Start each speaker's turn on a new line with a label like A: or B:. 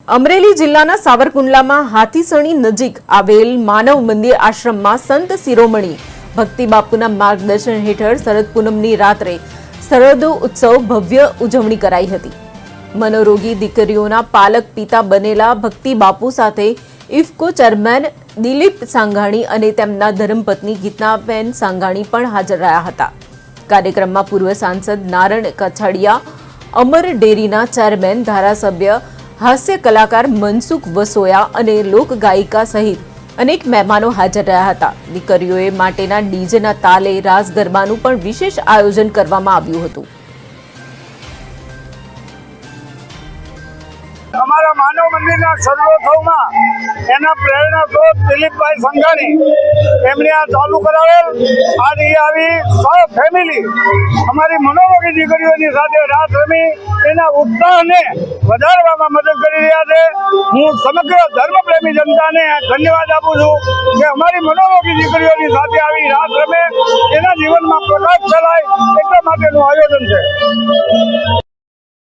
A: અમરેલી જિલ્લાના સાવરકુંડલામાં હાથીસણી નજીક આવેલ માનવ મંદિર આશ્રમમાં સંત શિરોમણી ભક્તિ બાપુના માર્ગદર્શન હેઠળ શરદ પૂનમની રાત્રે શરદો ઉત્સવ ભવ્ય ઉજવણી કરાઈ હતી। મનોરોગી દીકરીઓના પાલક પિતા બનેલા ભક્તિ બાપુ સાથે ઇફકો ચેરમેન દિલીપ સાંઘાણી અને તેમના ધર્મપત્ની ગીતાબેન સાંઘાણી પણ હાજર રહ્યા હતા। કાર્યક્રમમાં પૂર્વ સાંસદ નારણ કછાડિયા, અમર ડેરીના ચેરમેન, ધારાસભ્ય, હાસ્ય કલાકાર મનસુખ વસોયા અને લોકગાયિકા સહિત અનેક મહેમાનો હાજર રહ્યા હતા। દીકરીઓએ માટેના ડીજેના તાલે રાસ ગરબાનું પણ વિશેષ આયોજન કરવામાં આવ્યું હતું।
B: અમારા માનવ મંદિરના સર્વોત્સવમાં એના પ્રેરણા સ્ત્રોત દિલીપભાઈ સંઘાણી એમણે આ ચાલુ કરાવેલ। આજે આવી સૌ ફેમિલી અમારી મનોરોગી દીકરીઓની સાથે રાત રમી એના ઉત્સાહને વધારવામાં મદદ કરી રહ્યા છે। હું સમગ્ર ધર્મપ્રેમી જનતાને ધન્યવાદ આપું છું કે અમારી મનોરોગી દીકરીઓની સાથે આવી રાત રમે, એના જીવનમાં પ્રકાશ ફેલાય એટલા માટેનું આયોજન છે।